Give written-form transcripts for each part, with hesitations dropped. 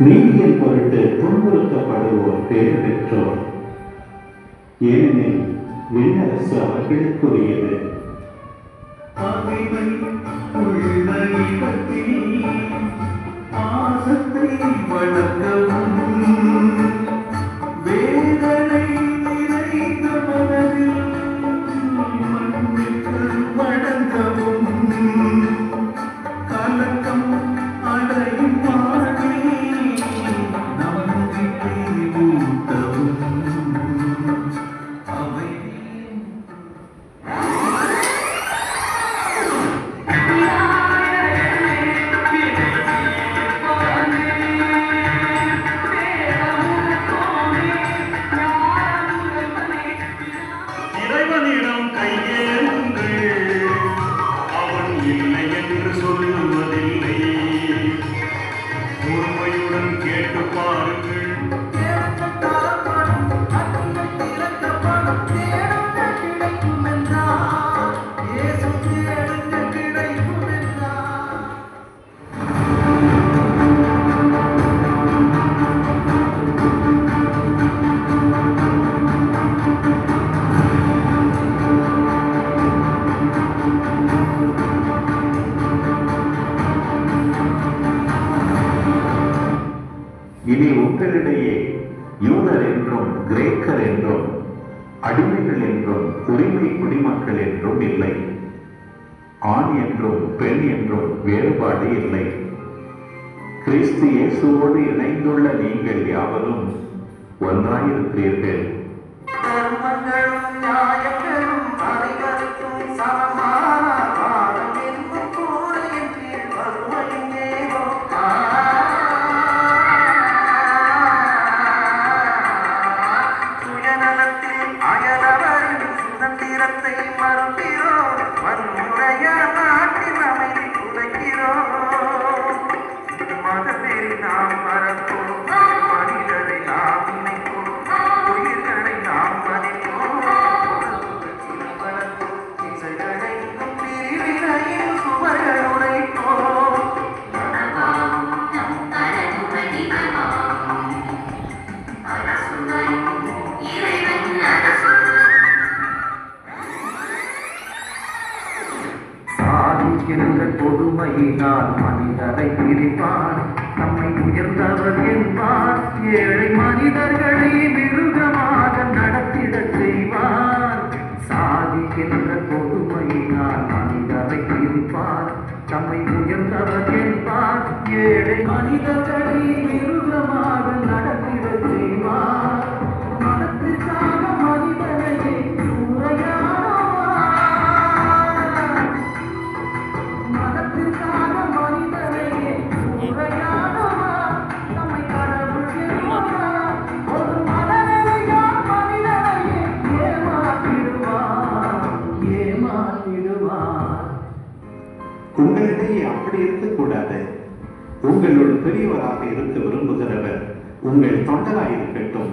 நீதியின் பொருட்டு துன்புறுத்தப்படுவோர் பேறு பெற்றோர், ஏனெனில் விண்ணரசு அவர்களுக்குரியது. இனி உங்களிடையே யூதர் என்றும் கிரேக்கர் என்றும் அடிமைகள் என்றும் உரிமை குடிமக்கள் என்றும் இல்லை. ஆண் என்றும் பெண் என்றும் வேறுபாடு இல்லை. கிறிஸ்து இயேசுவோடு இணைந்துள்ள நீங்கள் யாவரும் ஒன்றாயிருக்கிறீர்கள். கொடுமையினால் மனிதரை பிரிப்பார், நம்மை உயர்ந்தவர் என்பார். ஏழை மனிதர்களை மிருகமாக நடத்திடச் செய்வார். சாதிக்கின்ற கொடுமையினால் மனிதரை பிரிப்பார், நம்மை உயர்ந்தவர் என்பார். ஏழை மனிதர்களை மிருகமாக நடத்திடச் செய்வார். மனத்திற்காக மனிதனையே உங்களிடையே அப்படி இருக்கக்கூடாது. உங்களுள் பெரியவராக இருக்க விரும்புகிறவர் உங்கள் தொண்டராக இருக்கட்டும்.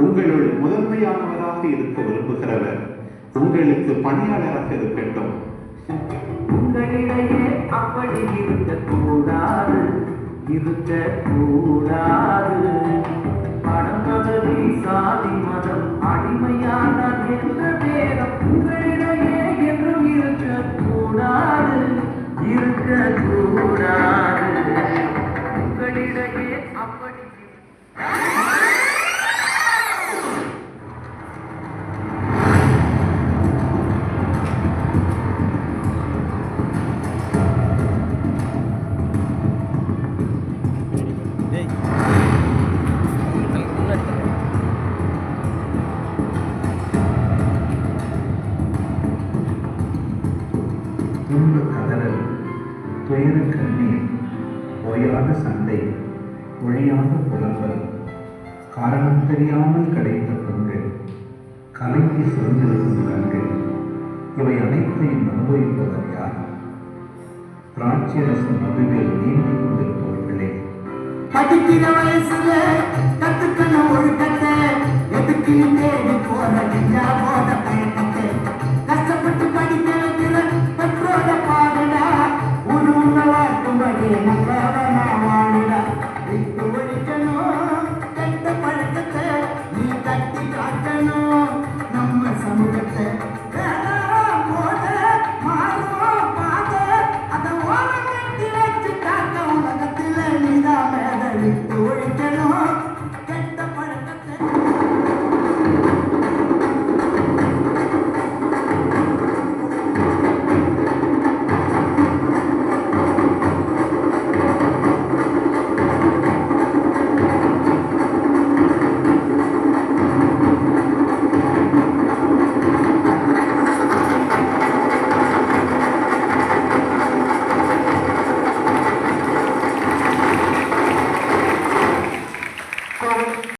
உங்களுள் முதன்மையானவராக இருக்க விரும்புகிறவர் உங்களுக்கு பணியாளராக இருக்கட்டும். உங்களிடையே அப்படி இருக்கக்கூடாது, இருக்கக்கூடாது. பணம், பதவி, சாதி, மதம், அடிமையான என்ற பேரம் உங்களிடையே என்றும் இருக்கக்கூடாது, இருக்கக்கூடாது. உங்களிடையே அப்படி கதறல், துயர கண்ணீர், ஓயாத சண்டை, ஒழியாத புலம்பல், காரணம் தெரியாமல் கிடைத்த பெண்கள், கலங்கி சுரந்திருக்கும் கண்கள், இவை அனைத்தையும் அனுபவிப்பவர் யார்? திராட்சை ரசம் மதுவில் நீந்திக் கொண்டிருப்பவர்களே. படிக்கிற வயசுல